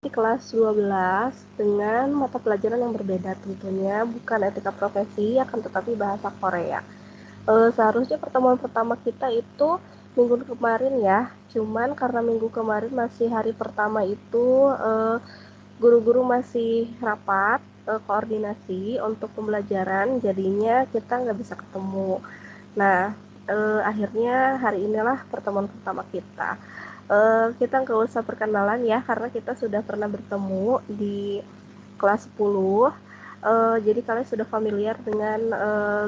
di kelas 12 dengan mata pelajaran yang berbeda tentunya, bukan etika profesi, akan tetapi bahasa Korea. Seharusnya pertemuan pertama kita itu minggu kemarin ya, cuman karena minggu kemarin masih hari pertama itu guru-guru masih rapat koordinasi untuk pembelajaran, jadinya kita nggak bisa ketemu. Nah, akhirnya hari inilah pertemuan pertama kita. Kita nggak usah perkenalan ya, karena kita sudah pernah bertemu di kelas 10. Jadi kalian sudah familiar dengan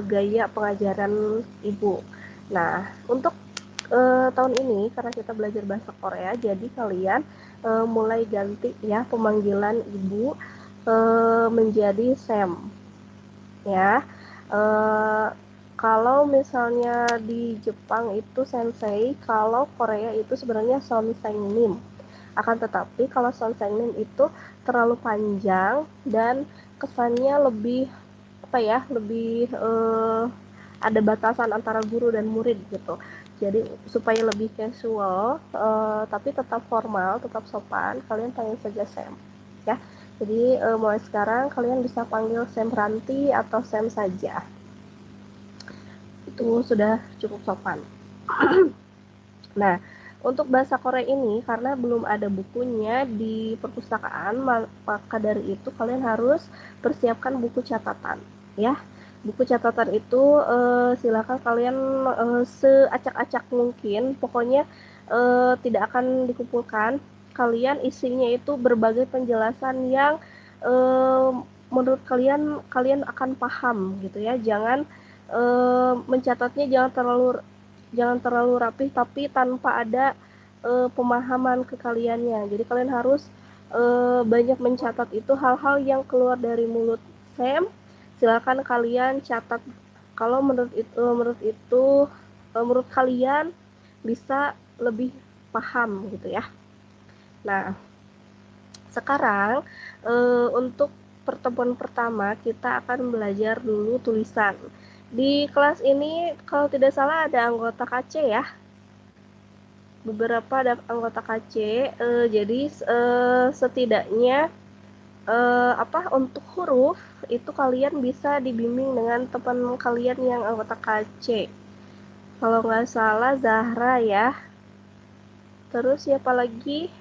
gaya pengajaran ibu. Nah, untuk tahun ini karena kita belajar bahasa Korea, jadi kalian mulai ganti ya pemanggilan ibu menjadi Sam ya. Uh, Kalau misalnya di Jepang itu sensei, kalau Korea itu sebenarnya Nim. Akan tetapi kalau Nim itu terlalu panjang dan kesannya lebih apa ya, lebih ada batasan antara guru dan murid gitu. Jadi supaya lebih casual, tapi tetap formal, tetap sopan, kalian panggil saja Sam ya. Jadi mulai sekarang kalian bisa panggil Sam Ranti atau Sam saja. Itu sudah cukup sopan. Nah, untuk bahasa Korea ini karena belum ada bukunya di perpustakaan, maka dari itu kalian harus persiapkan buku catatan ya. Buku catatan itu silakan kalian seacak-acak mungkin, pokoknya tidak akan dikumpulkan. Kalian isinya itu berbagai penjelasan yang eh, menurut kalian akan paham gitu ya. Jangan mencatatnya jangan terlalu rapih tapi tanpa ada pemahaman ke kaliannya. Jadi kalian harus banyak mencatat itu hal-hal yang keluar dari mulut Sam. Silakan kalian catat kalau menurut kalian bisa lebih paham gitu ya. Nah, sekarang untuk pertemuan pertama kita akan belajar dulu tulisan. Di kelas ini kalau tidak salah ada anggota KC ya. Beberapa ada anggota KC. Jadi setidaknya untuk huruf itu kalian bisa dibimbing dengan teman kalian yang anggota KC. Kalau nggak salah Zahra ya. Terus siapa lagi?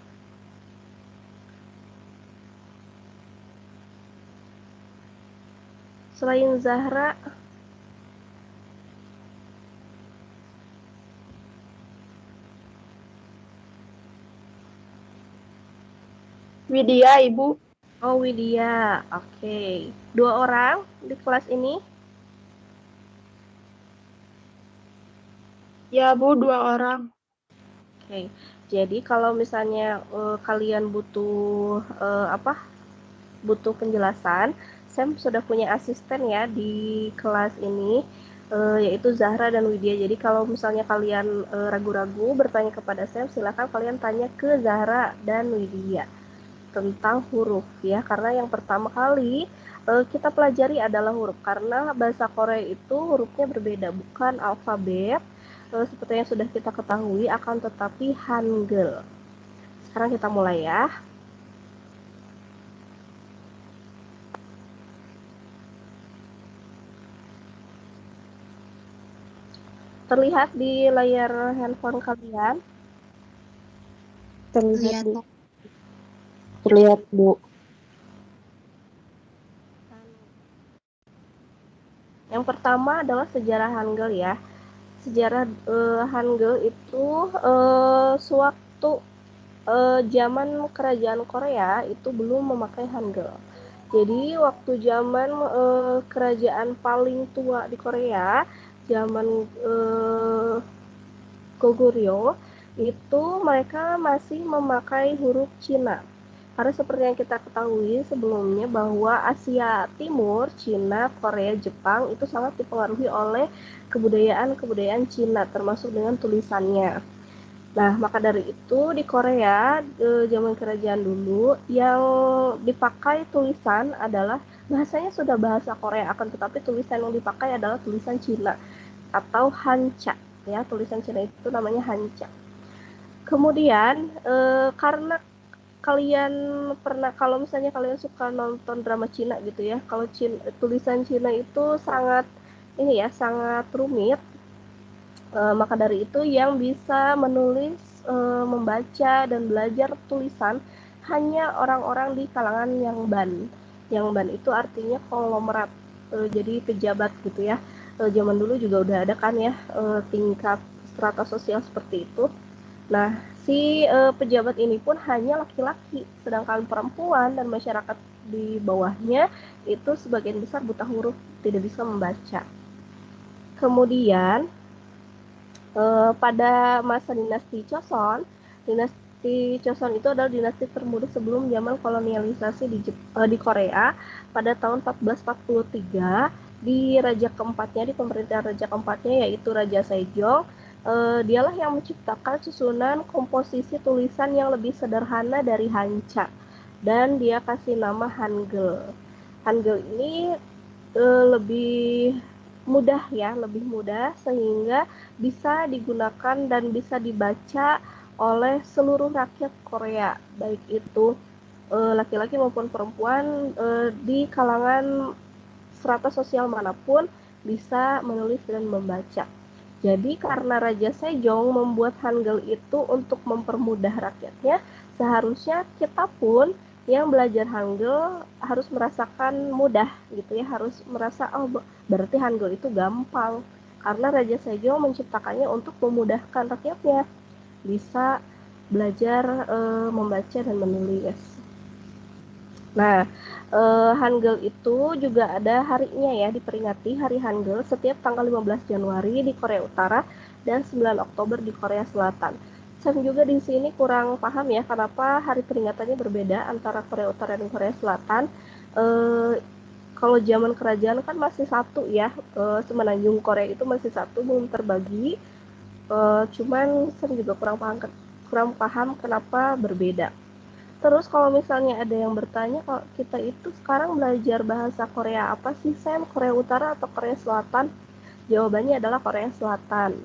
Selain Zahra, Widya, Ibu. oh Widya, oke. 2 orang di kelas ini. Ya, Bu, 2 orang. Oke, jadi kalau misalnya kalian butuh penjelasan, Sam sudah punya asisten ya di kelas ini, yaitu Zahra dan Widya. Jadi kalau misalnya kalian ragu-ragu bertanya kepada Sam, silakan kalian tanya ke Zahra dan Widya tentang huruf ya, karena yang pertama kali kita pelajari adalah huruf, karena bahasa Korea itu hurufnya berbeda, bukan alfabet seperti yang sudah kita ketahui, akan tetapi Hangul. Sekarang kita mulai ya. Terlihat di layar handphone kalian. Terlihat, Lihat, Bu. Terlihat, Bu. Yang pertama adalah sejarah Hangul ya. Sejarah Hangul itu sewaktu zaman kerajaan Korea itu belum memakai Hangul. Jadi waktu zaman kerajaan paling tua di Korea, zaman Goguryeo, itu mereka masih memakai huruf Cina. Karena seperti yang kita ketahui sebelumnya bahwa Asia Timur, Cina, Korea, Jepang itu sangat dipengaruhi oleh kebudayaan-kebudayaan Cina, termasuk dengan tulisannya. Nah, maka dari itu di Korea zaman kerajaan dulu yang dipakai tulisan adalah bahasanya sudah bahasa Korea, akan tetapi tulisan yang dipakai adalah tulisan Cina atau Hancha ya, tulisan Cina itu namanya Hancha. Kemudian karena kalian pernah, kalau misalnya kalian suka nonton drama Cina gitu ya, kalau tulisan Cina itu sangat ini ya, sangat rumit. Maka dari itu yang bisa menulis, membaca dan belajar tulisan hanya orang-orang di kalangan yang ban. Yang ban itu artinya konglomerat, jadi pejabat gitu ya. Zaman dulu juga udah ada kan ya, tingkat strata sosial seperti itu. Nah, si pejabat ini pun hanya laki-laki, sedangkan perempuan dan masyarakat di bawahnya itu sebagian besar buta huruf, tidak bisa membaca. Kemudian pada masa dinasti Joseon itu adalah dinasti termuda sebelum zaman kolonialisasi di Korea pada tahun 1443. Di raja keempatnya, di pemerintahan raja keempatnya yaitu Raja Sejong, dialah yang menciptakan susunan komposisi tulisan yang lebih sederhana dari Hancha, dan dia kasih nama Hangul. Hangul ini lebih mudah ya, lebih mudah sehingga bisa digunakan dan bisa dibaca oleh seluruh rakyat Korea, baik itu laki-laki maupun perempuan, di kalangan strata sosial manapun bisa menulis dan membaca. Jadi karena Raja Sejong membuat Hangul itu untuk mempermudah rakyatnya, seharusnya kita pun yang belajar Hangul harus merasakan mudah gitu ya, harus merasa oh berarti Hangul itu gampang, karena Raja Sejong menciptakannya untuk memudahkan rakyatnya bisa belajar membaca dan menulis. Nah, Hangul itu juga ada harinya ya, diperingati Hari Hangul setiap tanggal 15 Januari di Korea Utara dan 9 Oktober di Korea Selatan. Saya juga di sini kurang paham ya kenapa hari peringatannya berbeda antara Korea Utara dan Korea Selatan. Eh, Kalau zaman kerajaan kan masih satu ya, semenanjung Korea itu masih satu, belum terbagi. Cuman saya juga kurang paham kenapa berbeda. Terus kalau misalnya ada yang bertanya, kalau kita itu sekarang belajar bahasa Korea apa sih, Sam? Korea Utara atau Korea Selatan? Jawabannya adalah Korea Selatan.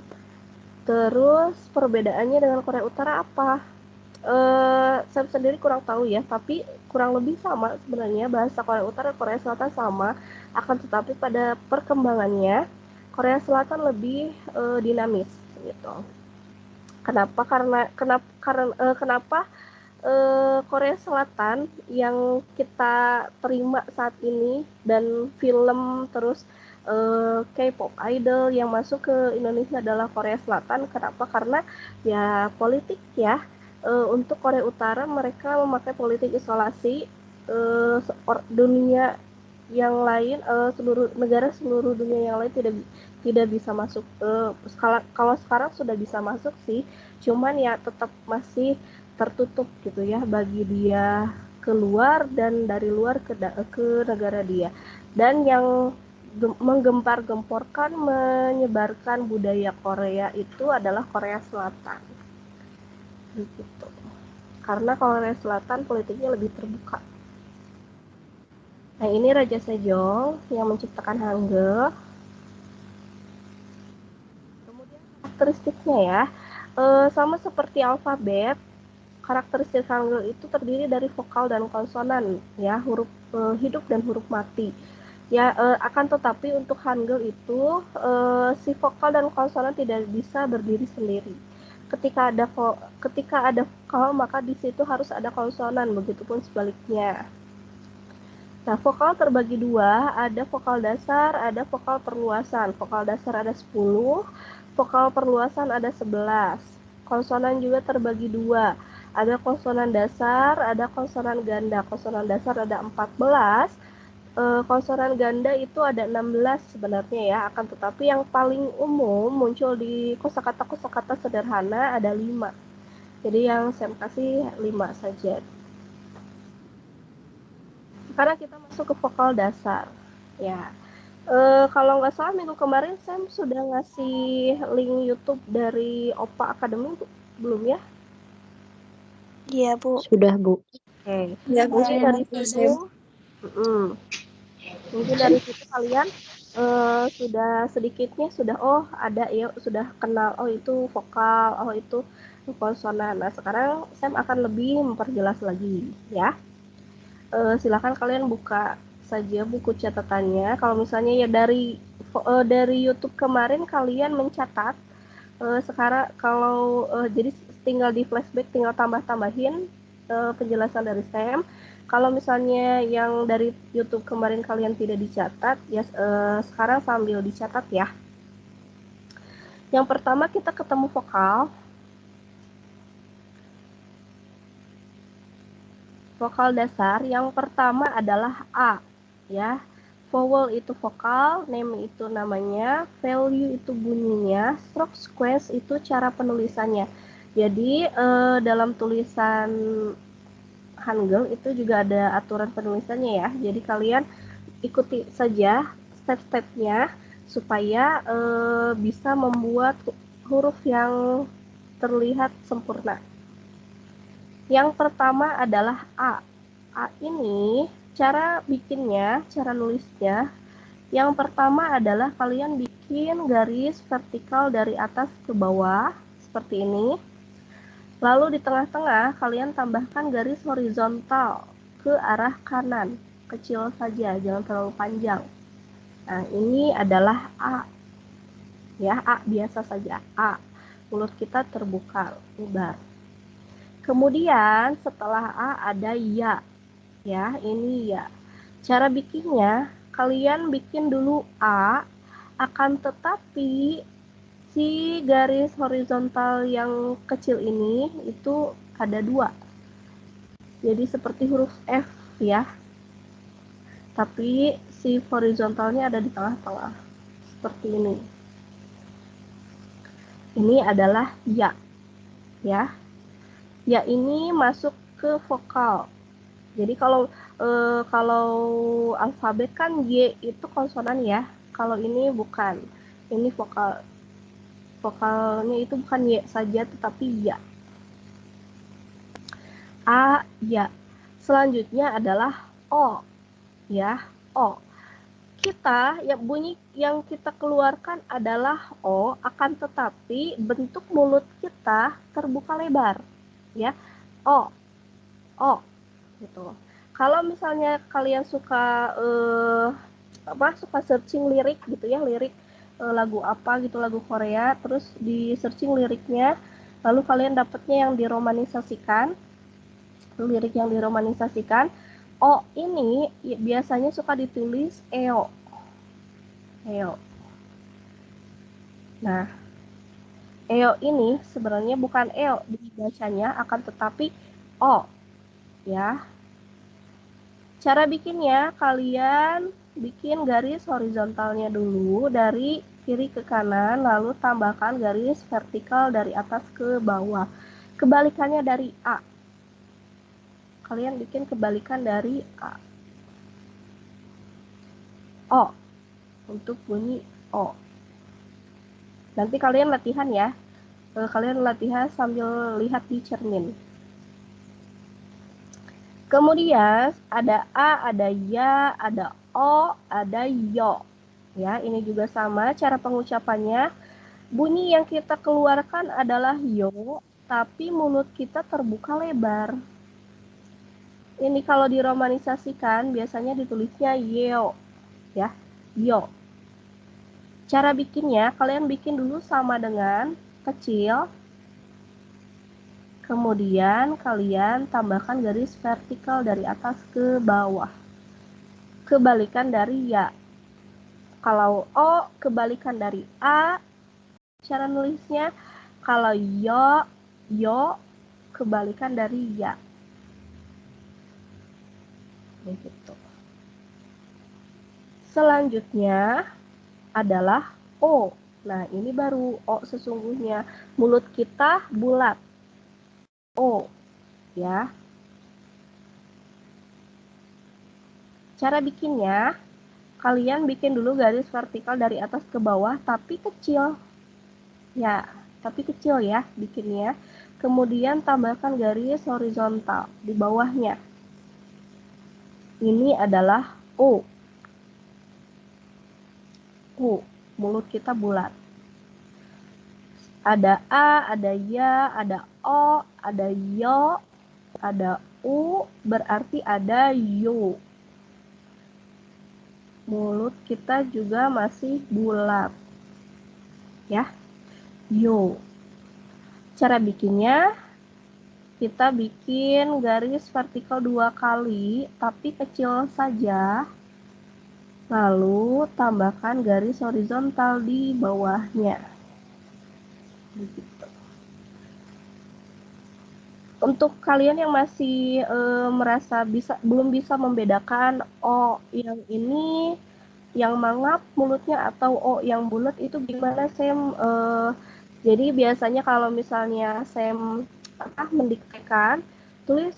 Terus perbedaannya dengan Korea Utara apa? Saya sendiri kurang tahu ya, tapi kurang lebih sama sebenarnya, bahasa Korea Utara dan Korea Selatan sama, akan tetapi pada perkembangannya Korea Selatan lebih dinamis gitu. Kenapa Korea Selatan yang kita terima saat ini dan film terus K-pop idol yang masuk ke Indonesia adalah Korea Selatan. Kenapa? Karena ya politik ya. Untuk Korea Utara mereka memakai politik isolasi, dunia yang lain, seluruh dunia yang lain tidak bisa masuk. Kalau sekarang sudah bisa masuk sih, cuman ya tetap masih tertutup gitu ya bagi dia keluar dan dari luar ke negara dia. Dan yang menggempar-gemporkan menyebarkan budaya Korea itu adalah Korea Selatan gitu. Karena Korea Selatan politiknya lebih terbuka. Nah, ini Raja Sejong yang menciptakan Hangul. Kemudian karakteristiknya ya, sama seperti alfabet, karakteristik Hangul itu terdiri dari vokal dan konsonan ya, huruf hidup dan huruf mati. Ya, akan tetapi untuk Hangul itu si vokal dan konsonan tidak bisa berdiri sendiri. Ketika ada vokal, maka di situ harus ada konsonan, begitupun sebaliknya. Nah, vokal terbagi dua, ada vokal dasar, ada vokal perluasan. Vokal dasar ada 10, vokal perluasan ada 11. Konsonan juga terbagi dua, ada konsonan dasar, ada konsonan ganda. Konsonan dasar ada 14, konsonan ganda itu ada 16 sebenarnya ya, akan tetapi yang paling umum muncul di kosakata-kosakata sederhana ada 5. Jadi yang saya kasih 5 saja. Sekarang kita masuk ke vokal dasar. Ya, kalau nggak salah minggu kemarin Sam sudah ngasih link YouTube dari Opa Academy belum ya? Iya, Bu. Sudah, Bu. Oke, Ya, mungkin dari situ, Sam. mungkin dari situ kalian sudah sedikitnya sudah oh ada ya, sudah kenal oh itu vokal, oh itu konsonan. Nah, sekarang Sam akan lebih memperjelas lagi ya. Silakan kalian buka saja buku catatannya. Kalau misalnya ya dari YouTube kemarin kalian mencatat, sekarang kalau jadi tinggal di flashback, tinggal tambah-tambahin penjelasan dari Sam. Kalau misalnya yang dari YouTube kemarin kalian tidak dicatat, ya sekarang sambil dicatat ya. Yang pertama kita ketemu vokal. Vokal dasar yang pertama adalah A, ya. Vowel itu vokal, name itu namanya, value itu bunyinya, stroke sequence itu cara penulisannya. Jadi dalam tulisan Hangul itu juga ada aturan penulisannya ya. Jadi kalian ikuti saja step-stepnya supaya bisa membuat huruf yang terlihat sempurna. Yang pertama adalah A. A ini cara bikinnya, cara nulisnya. Yang pertama adalah kalian bikin garis vertikal dari atas ke bawah seperti ini. Lalu di tengah-tengah kalian tambahkan garis horizontal ke arah kanan, kecil saja, jangan terlalu panjang. Nah, ini adalah A. Ya, A biasa saja, A. Mulut kita terbuka, lebar. Kemudian setelah A ada ya. Ya, ini ya. Cara bikinnya, kalian bikin dulu A, akan tetapi si garis horizontal yang kecil ini itu ada 2. Jadi seperti huruf F ya. Tapi si horizontalnya ada di tengah-tengah. Seperti ini. Ini adalah ya. Ya. Ya ini masuk ke vokal. Jadi kalau alfabet kan Y itu konsonan ya. Kalau ini bukan. Ini vokal. Vokalnya itu bukan Y saja tetapi ya. A, ya. Selanjutnya adalah O. Ya, O. Kita ya bunyi yang kita keluarkan adalah O, akan tetapi bentuk mulut kita terbuka lebar. Ya. O. O gitu. Kalau misalnya kalian suka suka searching lirik gitu ya, lirik lagu apa gitu, lagu Korea, terus di searching liriknya, lalu kalian dapatnya yang diromanisasikan, lirik yang diromanisasikan, O ini biasanya suka ditulis EO. EO. Nah, EO ini sebenarnya bukan EO dibacanya, akan tetapi O. Ya. Cara bikinnya, kalian bikin garis horizontalnya dulu dari kiri ke kanan, lalu tambahkan garis vertikal dari atas ke bawah. Kebalikannya dari A. Kalian bikin kebalikan dari A. O. Untuk bunyi O. Nanti kalian latihan ya. Kalian latihan sambil lihat di cermin. Kemudian ada A, ada Ya, ada O, ada Yo. Ya, ini juga sama cara pengucapannya. Bunyi yang kita keluarkan adalah Yo, tapi mulut kita terbuka lebar. Ini kalau diromanisasikan biasanya ditulisnya Yeo. Ya, Yo. Cara bikinnya, kalian bikin dulu sama dengan kecil. Kemudian kalian tambahkan garis vertikal dari atas ke bawah. Kebalikan dari ya. Kalau O, kebalikan dari A. Cara nulisnya, kalau yo, kebalikan dari ya. Begitu. Selanjutnya adalah O. Nah, ini baru O sesungguhnya. Mulut kita bulat. O. Ya. Cara bikinnya, kalian bikin dulu garis vertikal dari atas ke bawah, tapi kecil. Ya, tapi kecil ya bikinnya. Kemudian tambahkan garis horizontal di bawahnya. Ini adalah O. O. Mulut kita bulat. Ada A, ada Ya, ada O, ada Yo, ada U, berarti ada Yo. Mulut kita juga masih bulat. Ya, Yo. Cara bikinnya, kita bikin garis vertikal 2 kali, tapi kecil saja. Lalu tambahkan garis horizontal di bawahnya. Begitu. Untuk kalian yang masih merasa belum bisa membedakan O yang ini yang mangap mulutnya atau O yang bulat, itu gimana Sam? Jadi biasanya kalau misalnya Sam mendiktekan, tulis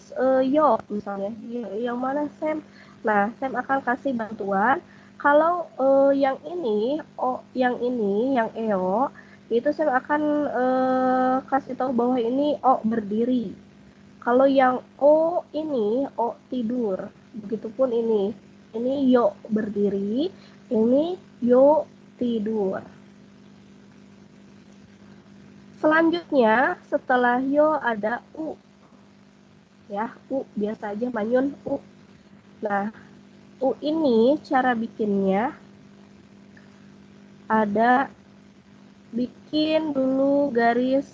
yo misalnya, yang mana Sam? Nah, Sam akan kasih bantuan. Kalau yang ini, yang EO, itu Sam akan kasih tahu bahwa ini O berdiri. Kalau yang O ini O tidur. Begitupun ini yo berdiri, ini yo tidur. Selanjutnya, setelah yo ada U. Ya, U biasa aja manyun U. Nah, U ini cara bikinnya ada bikin dulu garis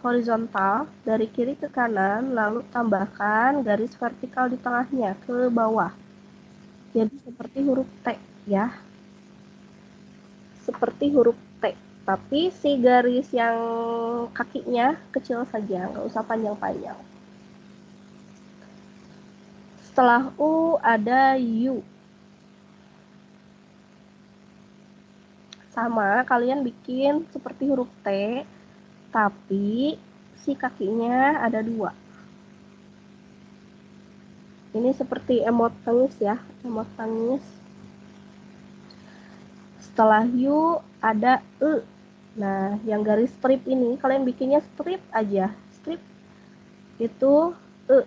horizontal dari kiri ke kanan, lalu tambahkan garis vertikal di tengahnya ke bawah. Jadi seperti huruf T ya. Seperti huruf T. Tapi si garis yang kakinya kecil saja, nggak usah panjang-panjang. Setelah U ada U. Sama, kalian bikin seperti huruf T, tapi si kakinya ada 2. Ini seperti emot tangis ya, emot tangis. Setelah U ada E. Nah, yang garis strip ini kalian bikinnya strip aja. Strip itu E.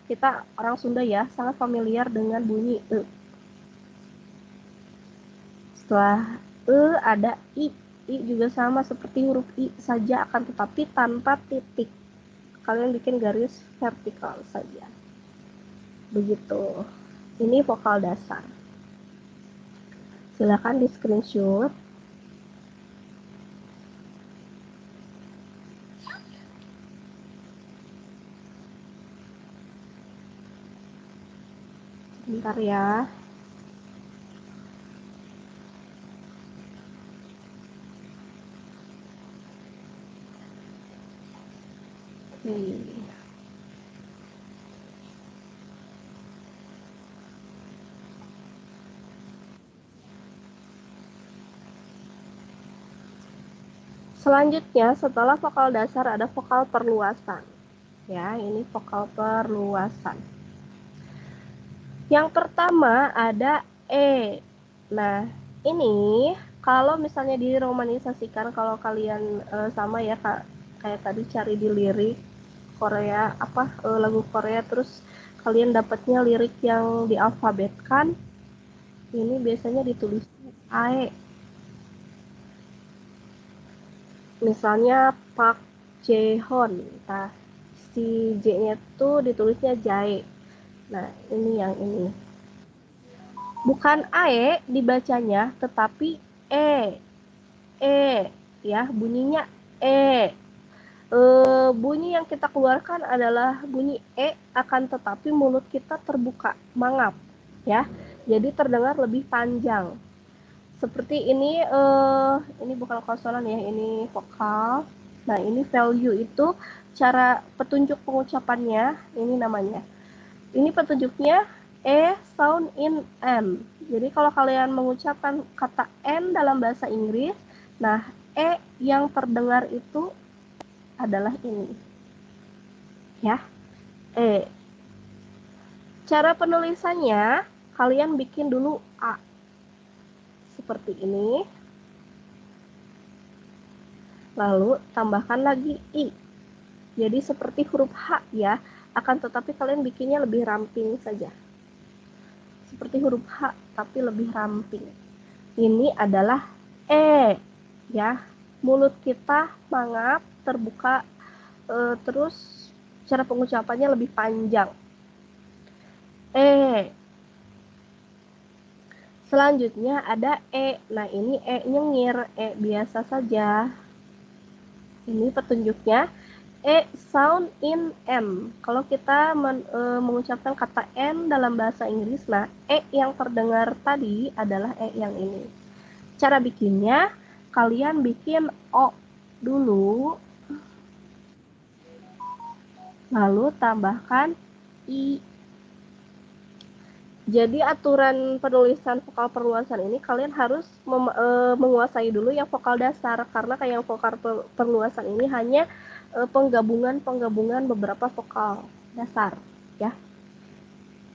Kita orang Sunda ya, sangat familiar dengan bunyi E. Setelah E ada I. I juga sama seperti huruf I saja, akan tetapi tanpa titik. Kalian bikin garis vertikal saja. Begitu. Ini vokal dasar. Silakan di screenshot. Bentar ya. Oke. Selanjutnya, setelah vokal dasar ada vokal perluasan. Ya, ini vokal perluasan. Yang pertama ada E. Nah, ini kalau misalnya diromanisasikan, kalau kalian sama ya Kak, kayak tadi cari di lirik Korea, lagu Korea, terus kalian dapatnya lirik yang dialfabetkan, ini biasanya ditulis AE. Misalnya Park Jae-hon, nah si J-nya tuh ditulisnya Jae. Nah, ini yang ini. Bukan AE dibacanya, tetapi E. E, ya, bunyinya E. Bunyi yang kita keluarkan adalah bunyi E, akan tetapi mulut kita terbuka, mangap, ya. Jadi terdengar lebih panjang. Seperti ini bukan konsonan ya, ini vokal. Nah, ini value itu cara petunjuk pengucapannya, ini namanya. Ini petunjuknya E sound in N. Jadi kalau kalian mengucapkan kata N dalam bahasa Inggris, nah E yang terdengar itu adalah ini. Ya, E. Cara penulisannya, kalian bikin dulu A. Seperti ini. Lalu tambahkan lagi I. Jadi seperti huruf H ya, akan tetapi kalian bikinnya lebih ramping saja. Seperti huruf H, tapi lebih ramping. Ini adalah E, ya. mulut kita mangap, terbuka, terus cara pengucapannya lebih panjang. Selanjutnya ada E. Nah, ini E nyengir, E biasa saja. Ini petunjuknya. E sound in M. Kalau kita mengucapkan kata M dalam bahasa Inggris, nah E yang terdengar tadi adalah E yang ini. Cara bikinnya, kalian bikin O dulu, lalu tambahkan I. Jadi aturan penulisan vokal perluasan ini kalian harus menguasai dulu yang vokal dasar, karena kayak yang vokal perluasan ini hanya penggabungan beberapa vokal dasar ya.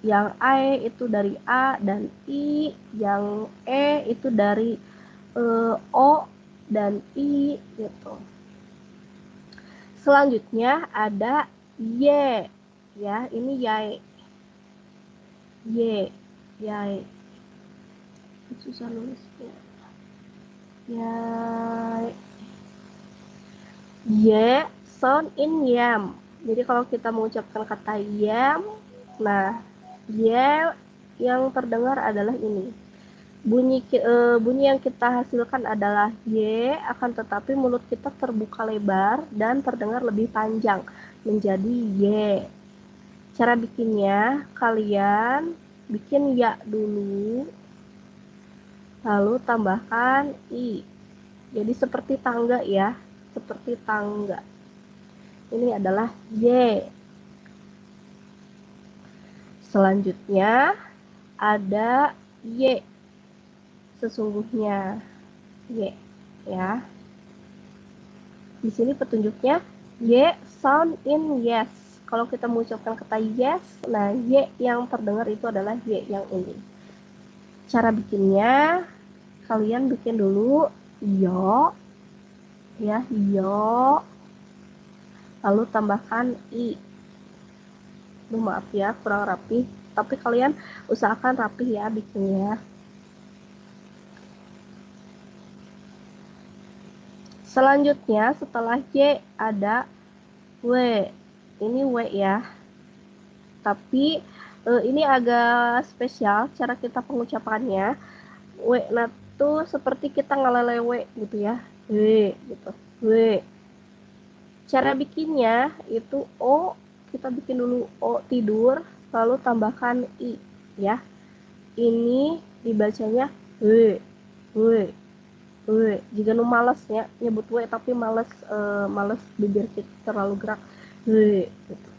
Yang A itu dari A dan I, yang E itu dari O dan I gitu. Selanjutnya ada Y ya, ini Y. Yai. Susah nulisnya. Yai. Y sound in yam. Jadi kalau kita mengucapkan kata yam, nah Y yang terdengar adalah ini. Bunyi yang kita hasilkan adalah Y, akan tetapi mulut kita terbuka lebar dan terdengar lebih panjang menjadi Y. Cara bikinnya, kalian bikin ya dulu, lalu tambahkan I. Jadi seperti tangga ya, seperti tangga. Ini adalah Y. Selanjutnya ada Y. Sesungguhnya Y ya. Di sini petunjuknya Y sound in yes. Kalau kita mengucapkan kata yes, nah Y yang terdengar itu adalah Y yang ini. Cara bikinnya, kalian bikin dulu yo ya, yo, lalu tambahkan I. Maaf ya, kurang rapi, tapi kalian usahakan rapi ya bikinnya. Selanjutnya setelah Y ada W. Ini W ya, tapi ini agak spesial cara kita pengucapannya. W itu seperti kita ngelelewe gitu ya, W gitu, W. Cara bikinnya itu O, kita bikin dulu O tidur, lalu tambahkan I ya. Ini dibacanya W, W, W. Jika nu males ya nyebut W tapi males bibir kita terlalu gerak, W gitu.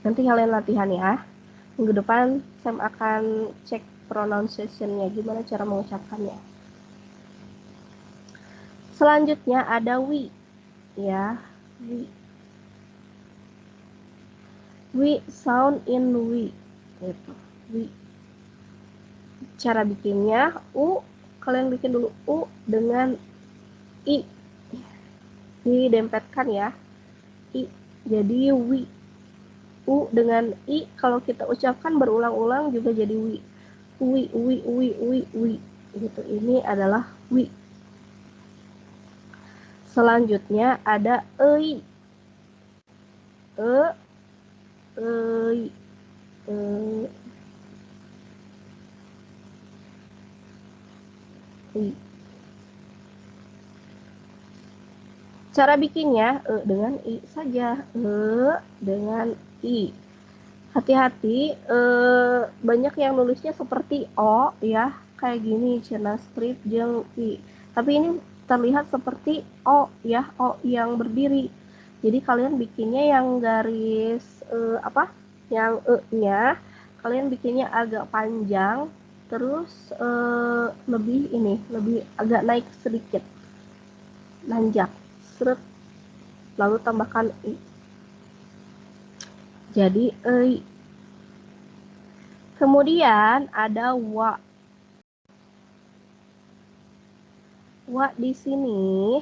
Nanti kalian latihan ya. Minggu depan Sam akan cek pronunciation-nya, gimana cara mengucapkannya. Selanjutnya ada wi ya, wi. Wi sound in wi gitu, wi. Cara bikinnya U, kalian bikin dulu U dengan I, didempetkan ya, I, jadi wi. U dengan I kalau kita ucapkan berulang-ulang juga jadi wi, wi, wi, wi, wi, wi gitu. Ini adalah wi. Selanjutnya ada ei, ei, ei. Cara bikinnya dengan I saja, dengan I. Hati-hati, banyak yang nulisnya seperti O ya, kayak gini cenah strip jeung I. Tapi ini terlihat seperti O ya, O yang berdiri. Jadi kalian bikinnya yang garis yang E-nya kalian bikinnya agak panjang, terus lebih agak naik sedikit, nanjak, seret, lalu tambahkan I. Jadi ei. Kemudian ada wa. Wa di sini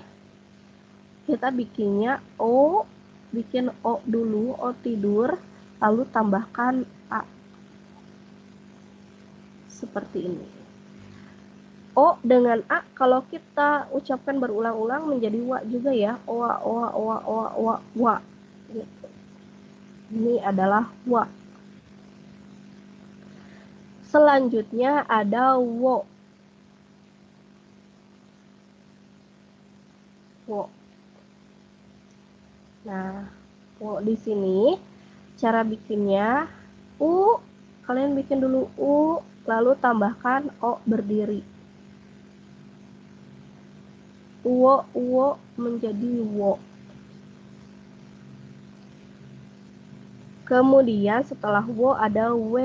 kita bikinnya O, bikin O dulu, O tidur, lalu tambahkan A. Seperti ini. O dengan A kalau kita ucapkan berulang-ulang menjadi wa juga ya. Owa, owa, owa, owa, owa, wa. Gitu. Ini adalah wa. Selanjutnya ada wo. Wo. Nah, wo di sini cara bikinnya u, kalian bikin dulu u, lalu tambahkan o berdiri. Uwo, uwo menjadi wo. Kemudian setelah wo ada w.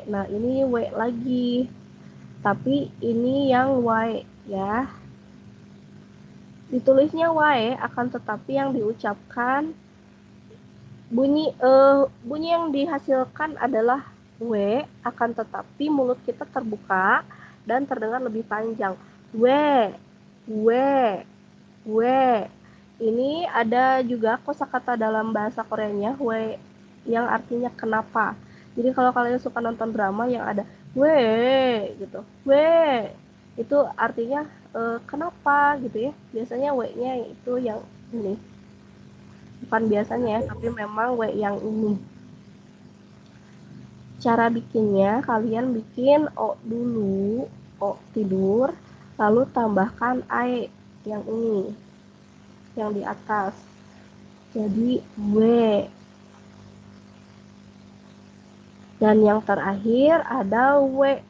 Nah, ini w lagi. Tapi ini yang y ya. Ditulisnya y akan tetapi yang diucapkan bunyi yang dihasilkan adalah w, akan tetapi mulut kita terbuka dan terdengar lebih panjang. W, w, w. Ini ada juga kosakata dalam bahasa Koreanya w yang artinya kenapa. Jadi kalau kalian suka nonton drama yang ada w gitu, w itu artinya kenapa gitu ya. Biasanya w-nya itu yang ini. Bukan biasanya, tapi memang w yang ini. Cara bikinnya, kalian bikin o dulu, o tidur, lalu tambahkan ae yang ini, yang di atas. Jadi w. Dan yang terakhir ada w.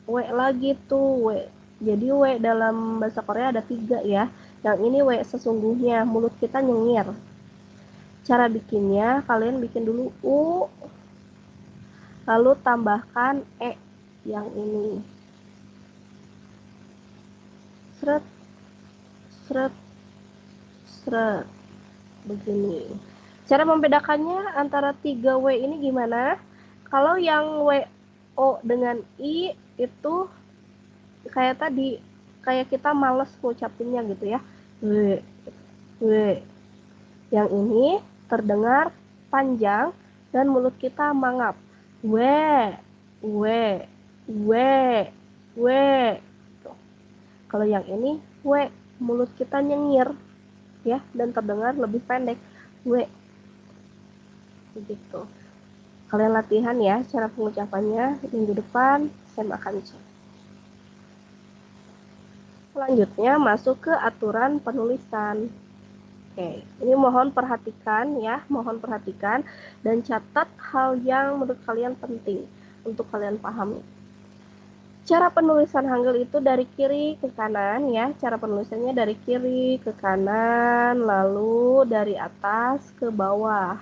W lagi tuh, w. Jadi w dalam bahasa Korea ada 3 ya. Yang ini w sesungguhnya, mulut kita nyengir. Cara bikinnya, kalian bikin dulu u, lalu tambahkan e yang ini. Seret, seret, seret. Begini. Cara membedakannya antara 3W ini gimana? Kalau yang WO dengan I itu kayak tadi, kayak kita males ngucapinnya gitu ya. W, W. Yang ini terdengar panjang dan mulut kita mangap. W, W, W, W. Tuh. Kalau yang ini W, mulut kita nyengir ya dan terdengar lebih pendek. W. Begitu. Kalian latihan ya cara pengucapannya. Minggu depan saya akan cek. Selanjutnya masuk ke aturan penulisan. Oke, ini mohon perhatikan ya, mohon perhatikan dan catat hal yang menurut kalian penting untuk kalian pahami. Cara penulisan Hangul itu dari kiri ke kanan ya, cara penulisannya dari kiri ke kanan, lalu dari atas ke bawah.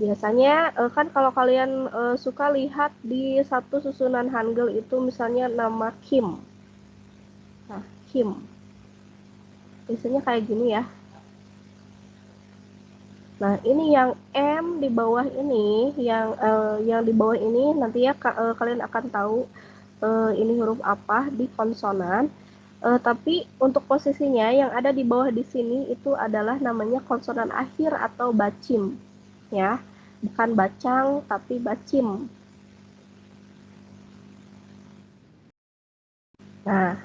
Biasanya kan kalau kalian suka lihat di satu susunan Hangul itu misalnya nama Kim. Nah, Kim. Biasanya kayak gini ya. Nah, ini yang M di bawah ini, yang di bawah ini nanti ya kalian akan tahu ini huruf apa di konsonan. Tapi untuk posisinya yang ada di bawah di sini itu adalah namanya konsonan akhir atau bacim, ya, bukan bacang tapi bacim. Nah,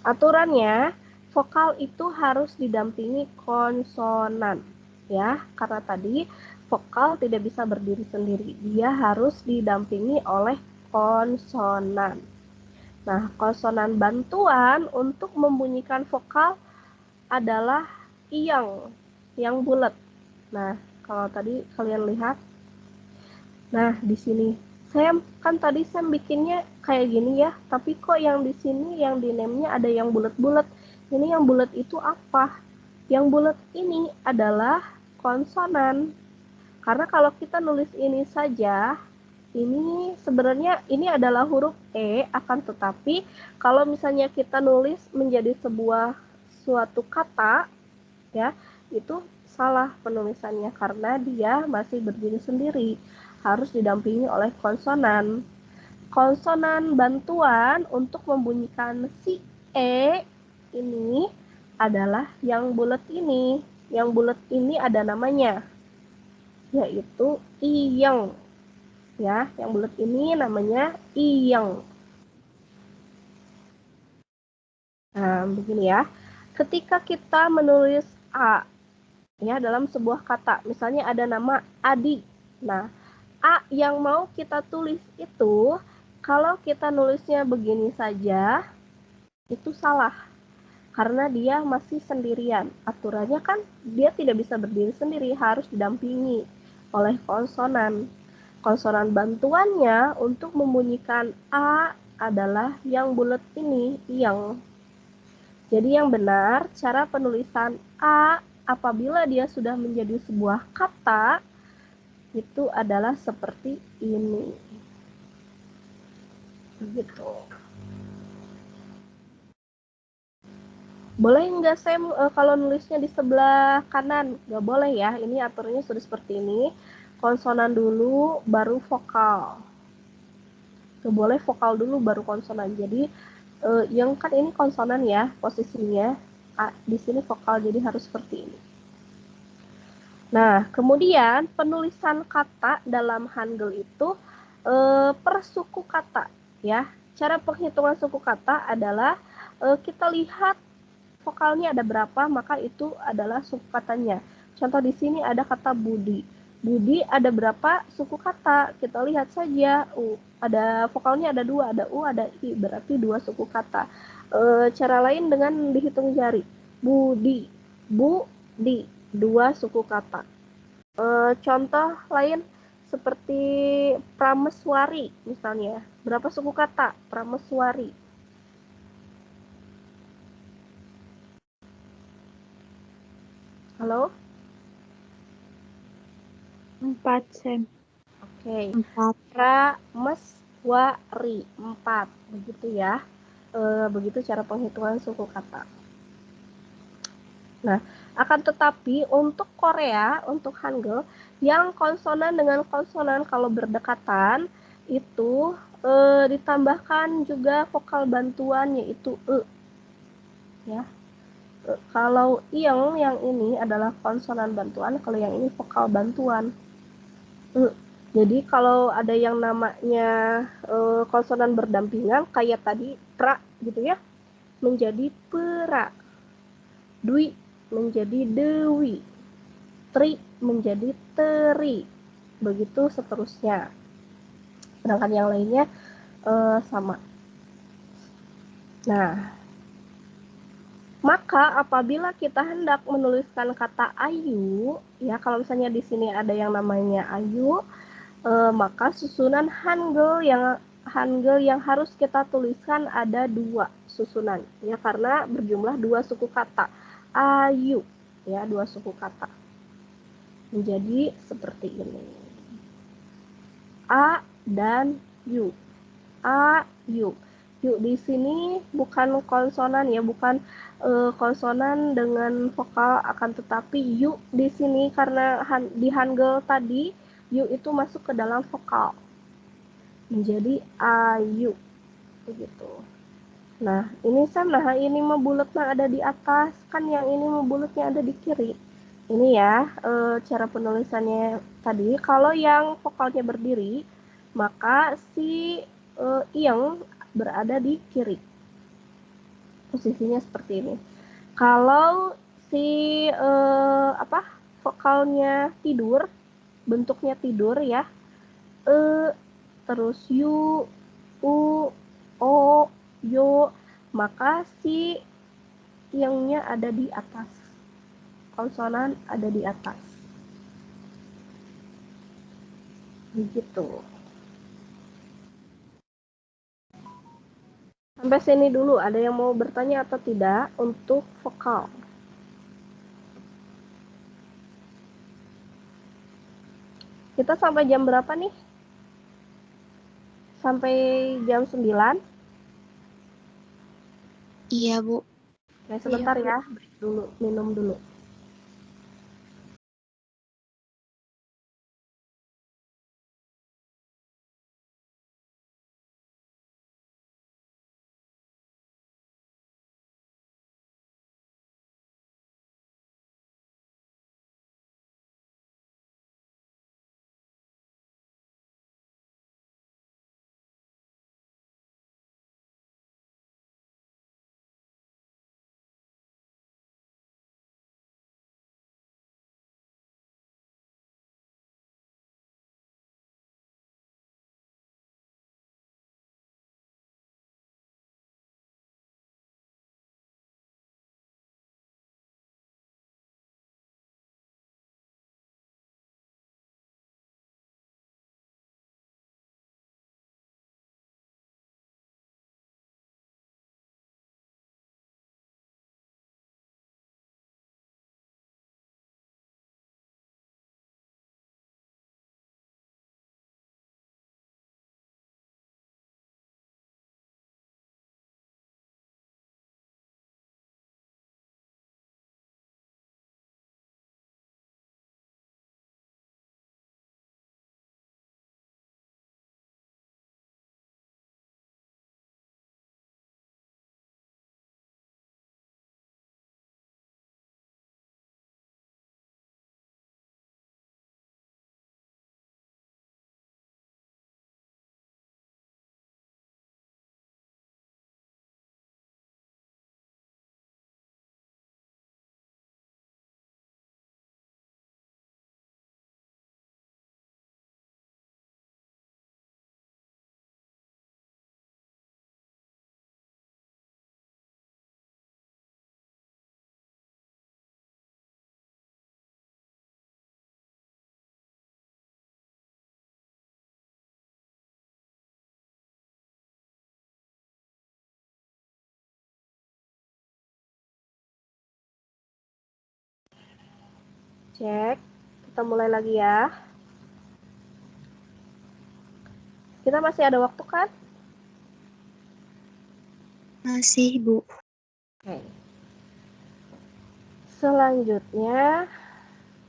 aturannya vokal itu harus didampingi konsonan. Ya, karena tadi vokal tidak bisa berdiri sendiri, dia harus didampingi oleh konsonan. Nah, konsonan bantuan untuk membunyikan vokal adalah yang bulat. Nah, kalau tadi kalian lihat, nah di sini saya bikinnya kayak gini ya, tapi kok yang di sini yang di name-nya ada yang bulat-bulat. Ini yang bulat itu apa? Yang bulat ini adalah konsonan. Karena kalau kita nulis ini saja, ini sebenarnya ini adalah huruf E, akan tetapi kalau misalnya kita nulis menjadi suatu kata, ya, itu salah penulisannya karena dia masih berdiri sendiri, harus didampingi oleh konsonan. Konsonan bantuan untuk membunyikan si E ini adalah yang bulat ini. Yang bulat ini ada namanya, yaitu iyeng. Ya, yang bulat ini namanya iyeng. Nah, begini ya. Ketika kita menulis A ya dalam sebuah kata, misalnya ada nama Adi. Nah, A yang mau kita tulis itu, kalau kita nulisnya begini saja, itu salah. Karena dia masih sendirian. Aturannya kan dia tidak bisa berdiri sendiri, harus didampingi oleh konsonan. Konsonan bantuannya untuk membunyikan A adalah yang bulat ini, yang. Jadi yang benar, cara penulisan A apabila dia sudah menjadi sebuah kata, itu adalah seperti ini. Begitu. Boleh nggak Sam kalau nulisnya di sebelah kanan? Nggak boleh ya, ini aturannya sudah seperti ini. Konsonan dulu, baru vokal. Nggak boleh vokal dulu, baru konsonan. Jadi yang kan ini konsonan ya, posisinya. Di sini vokal, jadi harus seperti ini. Nah, kemudian penulisan kata dalam Hangul itu per suku kata ya. Cara penghitungan suku kata adalah kita lihat vokalnya ada berapa, maka itu adalah suku katanya. Contoh di sini ada kata Budi. Budi ada berapa suku kata? Kita lihat saja. Ada vokalnya ada 2, ada U, ada I, berarti 2 suku kata. Cara lain dengan dihitung jari. Budi, Bu-di, 2 suku kata. Contoh lain seperti Prameswari misalnya. Berapa suku kata Prameswari? Halo? 4, Sam. Oke. 4. Prameswari 4. Begitu ya. Begitu cara penghitungan suku kata. Nah, akan tetapi untuk Korea, untuk Hangul, yang konsonan dengan konsonan kalau berdekatan itu ditambahkan juga vokal bantuan yaitu e. Ya. Kalau yang ini adalah konsonan bantuan, kalau yang ini vokal bantuan. Jadi kalau ada yang namanya konsonan berdampingan kayak tadi pra gitu ya, menjadi pera. Dwi menjadi dewi. Tri menjadi teri. Begitu seterusnya. Sedangkan yang lainnya sama. Nah, maka apabila kita hendak menuliskan kata ayu, ya kalau misalnya di sini ada yang namanya ayu, maka susunan Hangul yang harus kita tuliskan ada 2 susunan, ya karena berjumlah 2 suku kata. Ayu, ya 2 suku kata. Menjadi seperti ini. A dan yu. Ayu. Yuk di sini bukan konsonan ya, bukan konsonan dengan vokal, akan tetapi yuk di sini karena di Hangul tadi yuk itu masuk ke dalam vokal menjadi ayu begitu. Nah ini sama, ini mah bulatnya ada di atas, kan yang ini mah bulatnya ada di kiri. Ini ya cara penulisannya tadi. Kalau yang vokalnya berdiri, maka si yang berada di kiri. Posisinya seperti ini. Kalau si vokalnya tidur, bentuknya tidur ya, terus yu, u, o, yo, maka si yang-nya ada di atas. Konsonan ada di atas. Begitu. Sampai sini dulu, ada yang mau bertanya atau tidak untuk vokal? Kita sampai jam berapa nih? Sampai jam 9? Iya, Bu. Oke, sebentar ya, break dulu, minum dulu. Cek. Kita mulai lagi ya. Kita masih ada waktu kan? Masih, Bu. Oke. Selanjutnya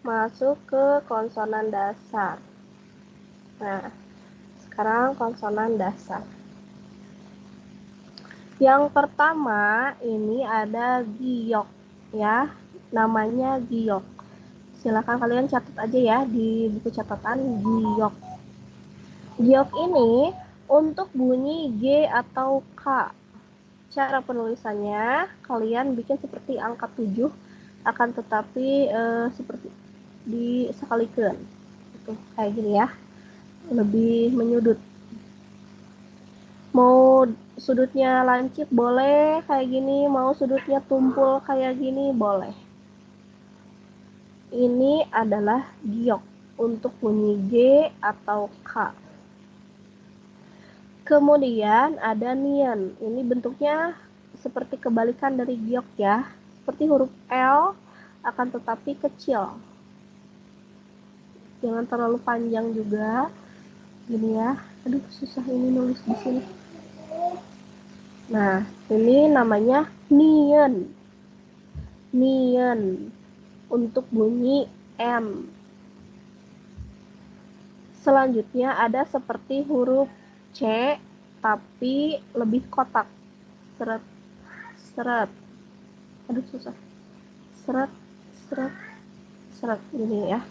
masuk ke konsonan dasar. Nah, sekarang konsonan dasar. Yang pertama ini ada giok ya, namanya giok. Silakan kalian catat aja ya di buku catatan giok. Giok ini untuk bunyi G atau K. Cara penulisannya kalian bikin seperti angka 7 akan tetapi seperti disekalikan. Itu kayak gini ya. Lebih menyudut. Mau sudutnya lancip boleh kayak gini, mau sudutnya tumpul kayak gini boleh. Ini adalah giok untuk bunyi G atau K. Kemudian ada nian. Ini bentuknya seperti kebalikan dari giok ya. Seperti huruf L akan tetapi kecil. Jangan terlalu panjang juga. Gini ya. Aduh susah ini nulis di sini. Nah, ini namanya nian. Nian untuk bunyi M. Selanjutnya ada seperti huruf C tapi lebih kotak. Seret, seret. Aduh susah. Seret, seret, seret ini ya.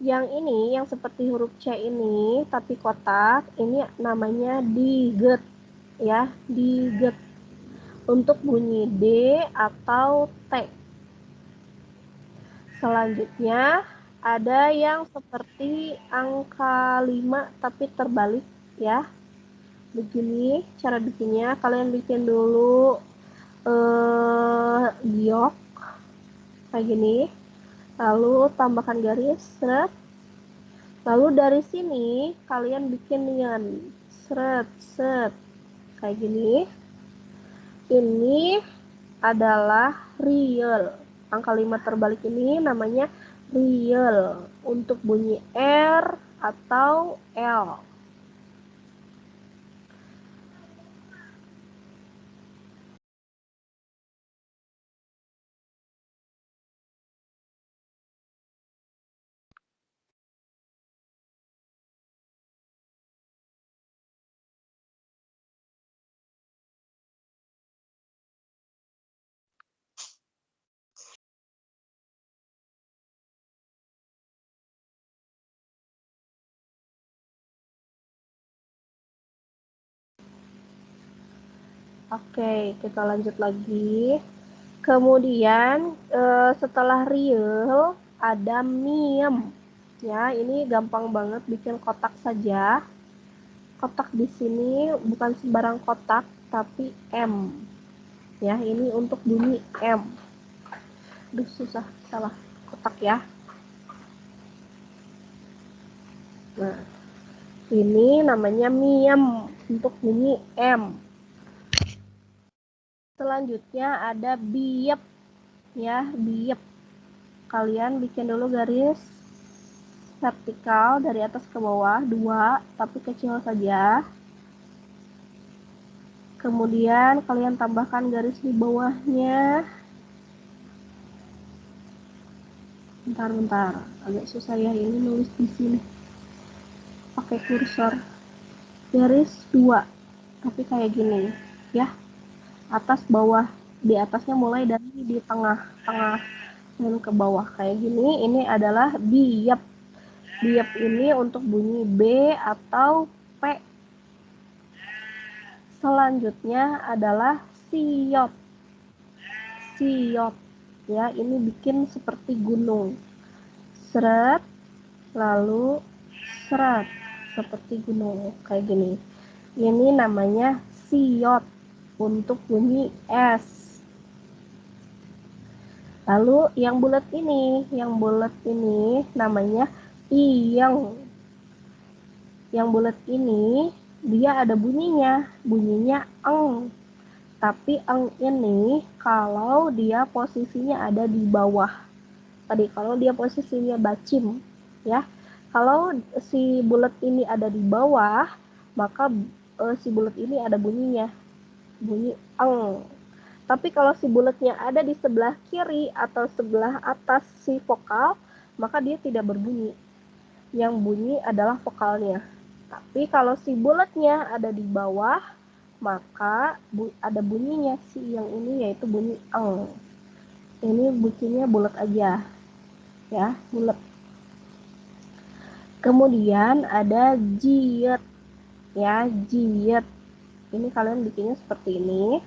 Yang ini, yang seperti huruf C ini, tapi kotak, ini namanya diget, ya, diget. Untuk bunyi D atau T. Selanjutnya, ada yang seperti angka 5, tapi terbalik, ya. Begini, cara bikinnya, kalian bikin dulu giok, kayak gini. Lalu tambahkan garis, seret. Lalu dari sini kalian bikin nian, seret, set, kayak gini. Ini adalah real. Angka 5 terbalik ini namanya real untuk bunyi R atau L. Oke, kita lanjut lagi. Kemudian setelah real ada miem. Ya, ini gampang banget bikin kotak saja. Kotak di sini bukan sembarang kotak, tapi M. Ya, ini untuk bunyi M. Aduh, susah, salah kotak ya. Nah, ini namanya miem untuk bunyi M. Selanjutnya ada biep. Ya, biep. Kalian bikin dulu garis vertikal dari atas ke bawah 2, tapi kecil saja. Kemudian kalian tambahkan garis di bawahnya. Bentar, agak susah ya ini nulis di sini. Pakai kursor. Garis 2, tapi kayak gini, ya. Atas bawah, di atasnya mulai dari di tengah dan ke bawah kayak gini. Ini adalah biep. Biep ini untuk bunyi B atau P. Selanjutnya adalah siop. Siop, ya, ini bikin seperti gunung. Seret, lalu seret, seperti gunung, kayak gini. Ini namanya siot untuk bunyi S. Lalu yang bulat ini namanya iyang. Yang bulat ini dia ada bunyinya eng. Tapi eng ini kalau dia posisinya ada di bawah. Tadi kalau dia posisinya bacim, ya. Kalau si bulat ini ada di bawah, maka si bulat ini ada bunyinya, bunyi eng. Tapi kalau si bulatnya ada di sebelah kiri atau sebelah atas si vokal, maka dia tidak berbunyi. Yang bunyi adalah vokalnya. Tapi kalau si bulatnya ada di bawah, maka ada bunyinya si yang ini, yaitu bunyi eng. Ini bunyinya bulat aja, ya, bulat. Kemudian ada jiet, ya, jiet. Ini kalian bikinnya seperti ini.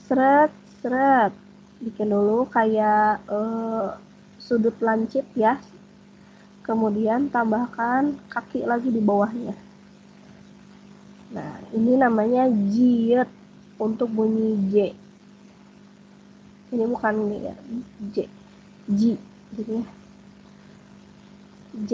Seret, seret. Bikin dulu kayak sudut lancip, ya. Kemudian tambahkan kaki lagi di bawahnya. Nah, ini namanya jiet untuk bunyi J. Ini bukan ya, J. J. Jadi J.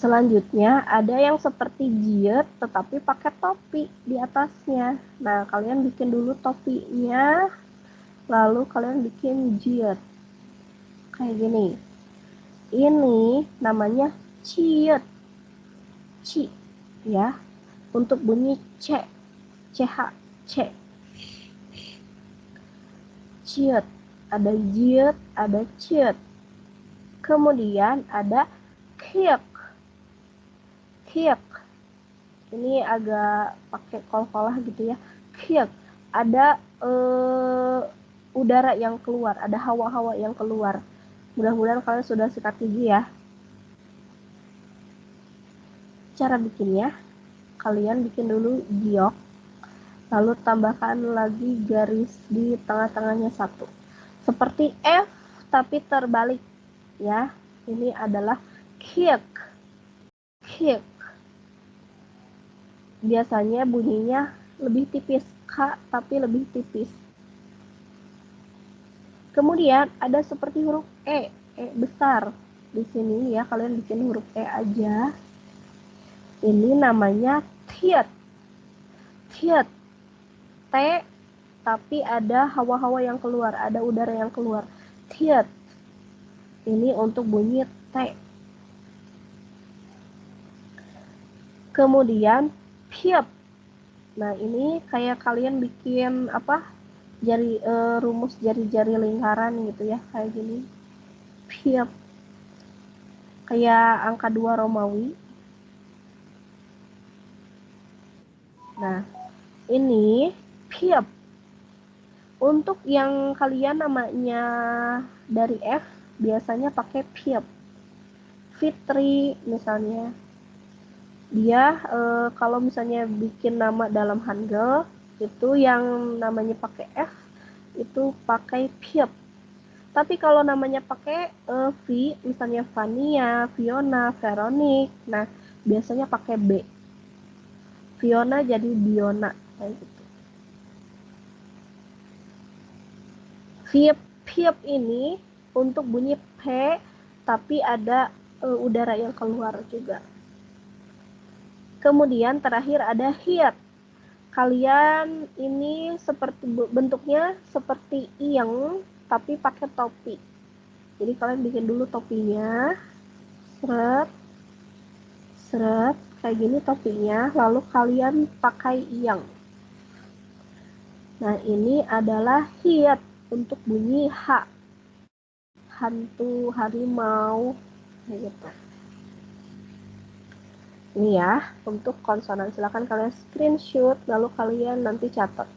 Selanjutnya ada yang seperti jiet tetapi pakai topi di atasnya. Nah, kalian bikin dulu topinya, lalu kalian bikin jiet. Kayak gini. Ini namanya ciet. Ci, ya. Untuk bunyi C. CH, C. Ciet. Ada jiet, ada ciet. Kemudian ada kiek. Kiek. Ini agak pakai kol-kolah gitu ya. Kiek. Ada udara yang keluar, ada hawa-hawa yang keluar. Mudah-mudahan kalian sudah sikat gigi ya. Cara bikinnya, kalian bikin dulu giok, lalu tambahkan lagi garis di tengah-tengahnya satu. Seperti F tapi terbalik, ya. Ini adalah kiek. Kiek. Biasanya bunyinya lebih tipis, K tapi lebih tipis. Kemudian ada seperti huruf E besar. Di sini ya kalian bikin huruf E aja. Ini namanya tiet. Tiet. T tapi ada hawa-hawa yang keluar, ada udara yang keluar. Tiet. Ini untuk bunyi T. Kemudian piep. Nah, ini kayak kalian bikin apa? Rumus jari-jari lingkaran gitu ya, kayak gini. Piep. Kayak angka 2 Romawi. Nah, ini piep. Untuk yang kalian namanya dari F, biasanya pakai piep. Fitri misalnya. Dia kalau misalnya bikin nama dalam Hangul itu yang namanya pakai F itu pakai piep. Tapi kalau namanya pakai V, misalnya Vania, Fiona, Veronik, nah biasanya pakai B. Fiona jadi Biona kayak gitu. Piep ini untuk bunyi P tapi ada udara yang keluar juga. Kemudian terakhir ada hiat. Kalian ini seperti bentuknya seperti iyeng tapi pakai topi. Jadi kalian bikin dulu topinya. Seret. Seret kayak gini topinya, lalu kalian pakai iyeng. Nah, ini adalah hiat untuk bunyi H. Hantu, harimau kayak gitu. Ini ya, untuk konsonan. Silahkan kalian screenshot, lalu kalian nanti catat.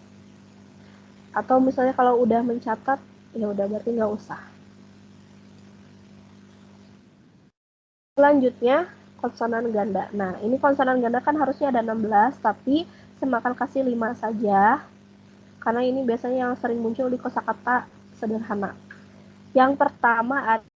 Atau misalnya kalau udah mencatat, ya udah berarti nggak usah. Selanjutnya, konsonan ganda. Nah, ini konsonan ganda kan harusnya ada 16, tapi saya akan kasih 5 saja. Karena ini biasanya yang sering muncul di kosakata sederhana. Yang pertama ada